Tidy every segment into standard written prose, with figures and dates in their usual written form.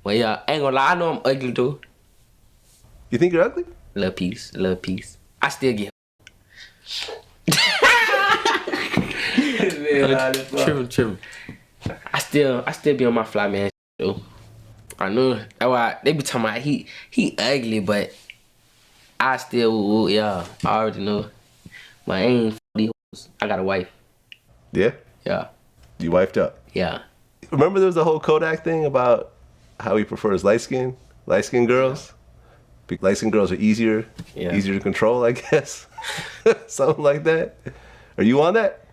Well, yeah, I ain't gonna lie. I know I'm ugly too. You think you're ugly? Little piece. I still get. Tripping. I still be on my fly man though. I know that's why they be talking about he ugly, but I still yeah. I already know. But I ain't these hoes. I got a wife. Yeah. Yeah. You wifed up. Yeah. Remember there was the whole Kodak thing about how he prefers light skin girls. Light skin girls are easier to control, I guess. Something like that. Are you on that?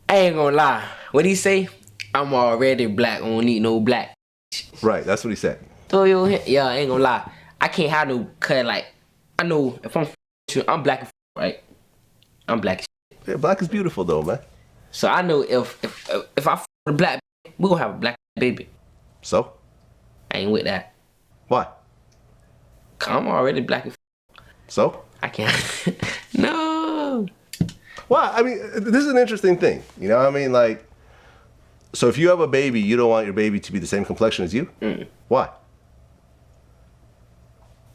I ain't gonna lie. What he say? I'm already black. I don't need no black. Right, that's what he said. So yeah, I ain't gonna lie. I can't have no cut. Like I know if I'm black, right? I'm black. Yeah, black is beautiful though, man. So I know if I a black, we gonna have a black baby. So? I ain't with that. Why? Cause I'm already black. So? I can't. No. Well, I mean, this is an interesting thing. You know what I mean? Like, so if you have a baby, you don't want your baby to be the same complexion as you? Mm. Why?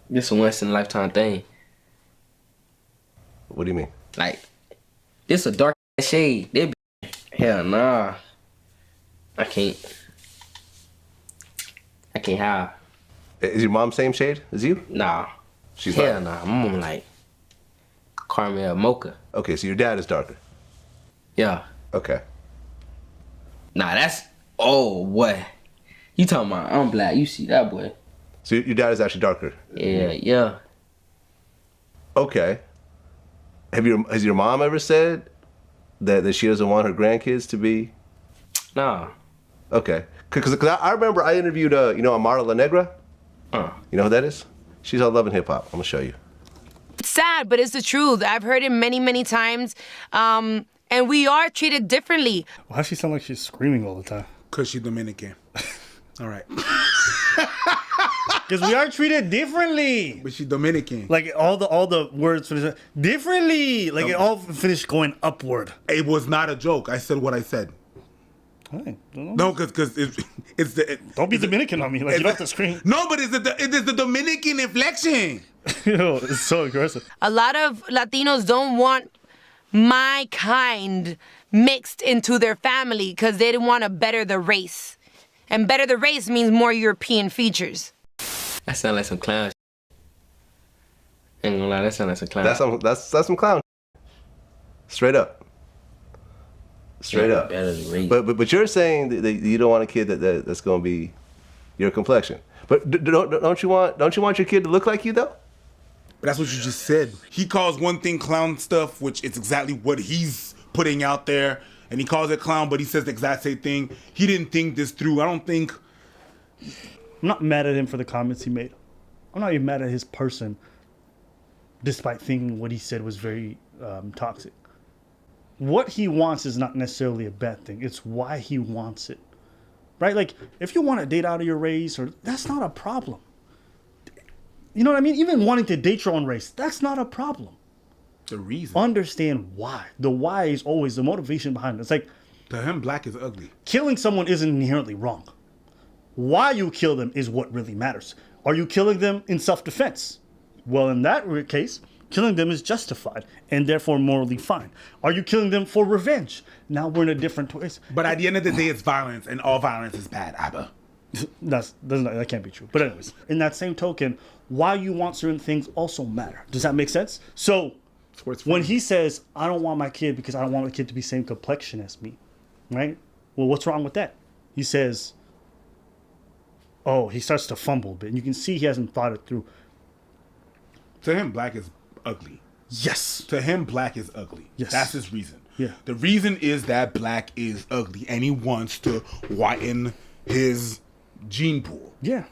This a once in a lifetime thing. What do you mean? Like, this a dark shade. They be, hell nah. I can't have. Is your mom same shade as you? Nah. She's hell not. nah. My mom like caramel mocha. Okay, so your dad is darker. Yeah. Okay. Nah, that's boy. You talking about I'm black? You see that boy? So your dad is actually darker. Yeah. Okay. Has your mom ever said that she doesn't want her grandkids to be? Nah. Okay. Because I remember I interviewed Amara La Negra. You know who that is? She's on Love and Hip Hop. I'm gonna show you. It's sad, but it's the truth. I've heard it many, many times. And we are treated differently. Why does she sound like she's screaming all the time? Because she's Dominican. All right. Because we are treated differently. But she's Dominican. Like all the words finish differently. Like it all finished going upward. It was not a joke. I said what I said. Hey, No, because it's the... Don't be Dominican on me. Like, you don't have to scream. No, but it is the Dominican inflection. It's so aggressive. A lot of Latinos don't want my kind mixed into their family because they want to better the race. And better the race means more European features. That sound like some clown. Ain't gonna lie, that sound like some clown. That's some clown. Straight up. Straight up. Better than race. But you're saying that you don't want a kid that's going to be your complexion. But don't you want your kid to look like you though? But that's what you just said. He calls one thing clown stuff, which is exactly what he's putting out there, and he calls it clown, but he says the exact same thing. He didn't think this through. I don't think. I'm not mad at him for the comments he made. I'm not even mad at his person, despite thinking what he said was very toxic. What he wants is not necessarily a bad thing. It's why he wants it, right? Like, if you want to date out of your race, that's not a problem. You know what I mean? Even wanting to date your own race, that's not a problem. The reason. Understand why. The why is always the motivation behind it. It's like, to him, black is ugly. killing someone isn't inherently wrong. Why you kill them is what really matters. Are you killing them in self-defense? Well, in that case, killing them is justified and therefore morally fine. Are you killing them for revenge? Now we're in a different place. But at the end of the day, it's violence, and all violence is bad, Abba. That can't be true. But anyways, in that same token, why you want certain things also matter. Does that make sense? So when he says, I don't want my kid because I don't want my kid to be same complexion as me, right? Well, what's wrong with that? He says, he starts to fumble a bit. And you can see he hasn't thought it through. To him, black is ugly. Yes. To him, black is ugly. Yes. That's his reason. Yeah. The reason is that black is ugly, and he wants to whiten his gene pool. Yeah.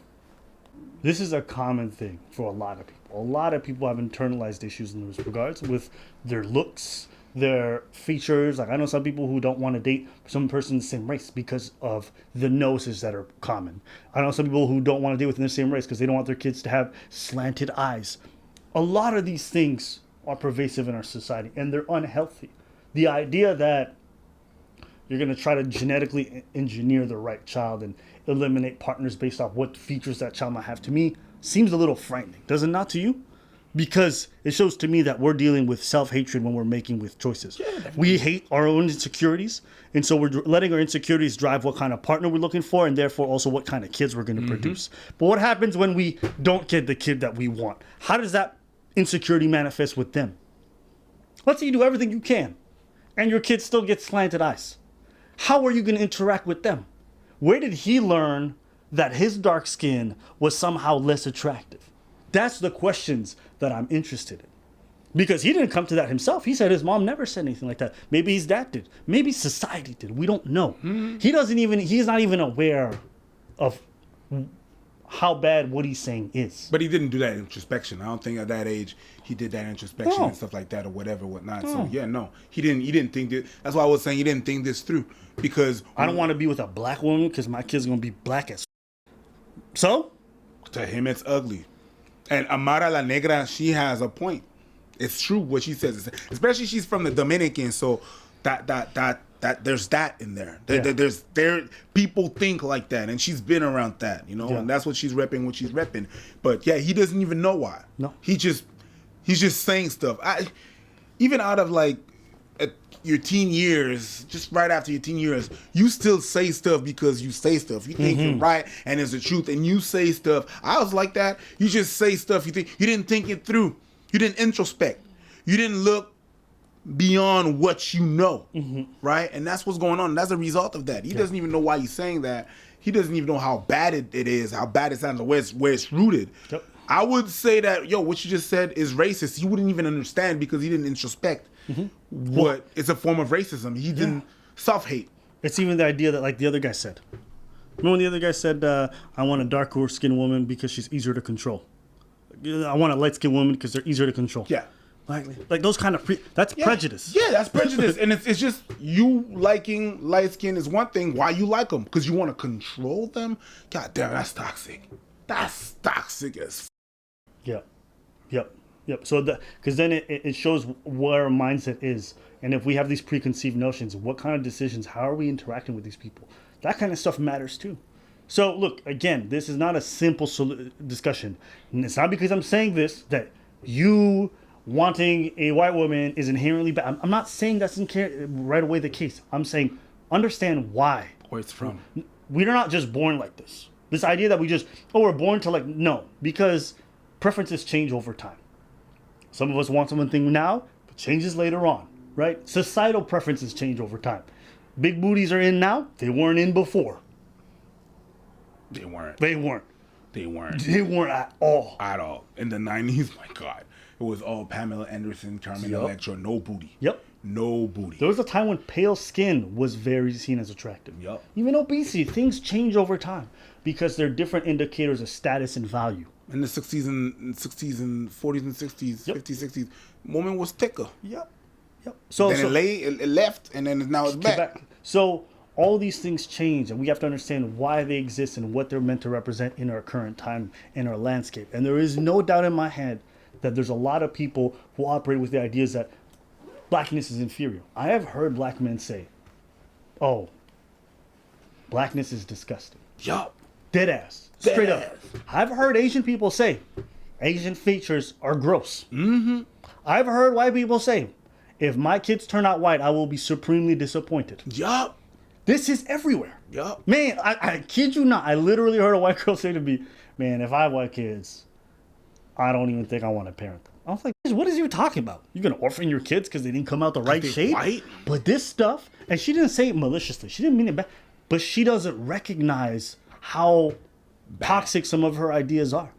This is a common thing for a lot of people. A lot of people have internalized issues in those regards with their looks, their features. Like, I know some people who don't want to date some person in the same race because of the noses that are common. I know some people who don't want to date within the same race because they don't want their kids to have slanted eyes. A lot of these things are pervasive in our society, and they're unhealthy. The idea that you're going to try to genetically engineer the right child and eliminate partners based off what features that child might have. To me, seems a little frightening. Does it not to you? Because it shows to me that we're dealing with self-hatred when we're making with choices. Yeah, we hate our own insecurities, and so we're letting our insecurities drive what kind of partner we're looking for, and therefore also what kind of kids we're going to produce. But what happens when we don't get the kid that we want? How does that insecurity manifest with them? Let's say you do everything you can, and your kid still gets slanted eyes. How are you going to interact with them? Where did he learn that his dark skin was somehow less attractive? That's the questions that I'm interested in. Because he didn't come to that himself. He said his mom never said anything like that. Maybe his dad did. Maybe society did. We don't know. He's not even aware of how bad what he's saying is. But he didn't do that introspection. I don't think at that age he did that introspection and stuff like that or whatnot. So yeah, no, he didn't think that. That's why I was saying he didn't think this through, because I don't want to be with a black woman because my kid's gonna be black as. So to him it's ugly. And Amara La Negra, she has a point. It's true what she says, especially she's from the Dominican, so that there's that in there. There's people think like that, and she's been around that, and that's what she's repping. But yeah, he doesn't even know why. No, he's just saying stuff. Even out of like your teen years, just right after your teen years, you still say stuff because you say stuff. You think you're right and it's the truth, and you say stuff. I was like that. You just say stuff. You didn't think it through. You didn't introspect. You didn't look beyond what you know, right? And that's what's going on. That's a result of that. He doesn't even know why he's saying that. He doesn't even know how bad it is, how bad it sounds, where it's rooted. Yep. I would say that, what you just said is racist. He wouldn't even understand because he didn't introspect what it's a form of racism. He didn't self-hate. It's even the idea that, like the other guy said. Remember when the other guy said, I want a darker skinned woman because she's easier to control. I want a light skinned woman because they're easier to control. Yeah. Like those kind of that's prejudice. Yeah, that's prejudice. And it's just you liking light skin is one thing. Why you like them? Because you want to control them? God damn, that's toxic. That's toxic as Yep. So because then it shows where our mindset is. And if we have these preconceived notions, what kind of decisions, how are we interacting with these people? That kind of stuff matters too. So look, again, this is not a simple discussion. And it's not because I'm saying this that you wanting a white woman is inherently bad. I'm not saying that's right away the case. I'm saying understand why. Where it's from. We're not just born like this. This idea that we're born to no, because preferences change over time. Some of us want something now, but changes later on, right? Societal preferences change over time. Big booties are in now. They weren't in before. They weren't at all. At all. In the 90s, my God. It was all Pamela Anderson, Carmen Electra, no booty. Yep. No booty. There was a time when pale skin was very seen as attractive. Yep. Even obesity, things change over time because they're different indicators of status and value. In the 60s and 40s and 60s, 50s, 60s, woman was thicker. Yep. So it left, and then now it's back. So all these things change, and we have to understand why they exist and what they're meant to represent in our current time, in our landscape. And there is no doubt in my head that there's a lot of people who operate with the ideas that blackness is inferior. I have heard black men say, "Oh, blackness is disgusting." Yup. Dead ass. Straight up. I've heard Asian people say, Asian features are gross. I've heard white people say, if my kids turn out white, I will be supremely disappointed. Yup. This is everywhere. Yup. Man, I kid you not. I literally heard a white girl say to me, man, if I have white kids, I don't even think I want to parent them. I was like, what is you talking about? You're going to orphan your kids because they didn't come out the right shade? White? But this stuff, and she didn't say it maliciously. She didn't mean it bad. But she doesn't recognize how toxic some of her ideas are.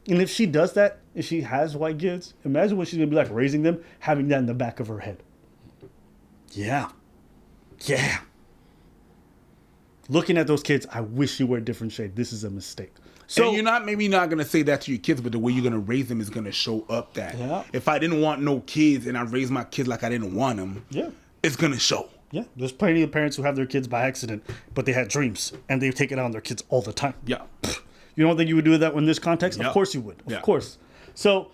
And if she does that, if she has white kids, imagine what she's going to be like raising them, having that in the back of her head. Yeah. Looking at those kids, I wish you were a different shade. This is a mistake. So and you're maybe not going to say that to your kids, but the way you're going to raise them is going to show up that. Yeah. If I didn't want no kids and I raised my kids like I didn't want them, it's going to show. Yeah, there's plenty of parents who have their kids by accident, but they had dreams, and they've taken out on their kids all the time. Yeah. You don't think you would do that in this context? Yep. Of course you would. Of course. So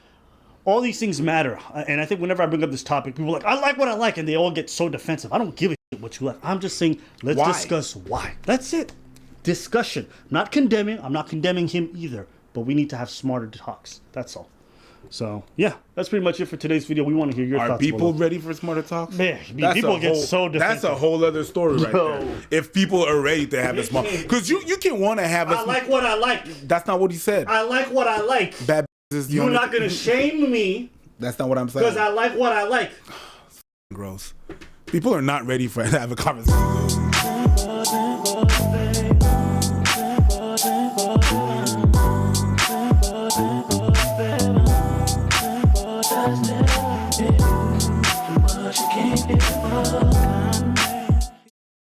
all these things matter. And I think whenever I bring up this topic, people are like, I like what I like, and they all get so defensive. I don't give a what you like. I'm just saying, let's Why? discuss why. That's it. Discussion. Not condemning. I'm not condemning him either. But we need to have smarter talks. That's all. So, yeah, that's pretty much it for today's video. We want to hear your thoughts. Are people ready for smarter talks? Man, That's people a get whole- so defensive. That's a whole other story right No. there. If people are ready to have a smart... Because you can want to have a... I like what I like. That's not what he said. I like what I like. Bad is the You're only... not going to shame me That's not what I'm saying. because I like what I like. Gross. People are not ready for to have a conversation.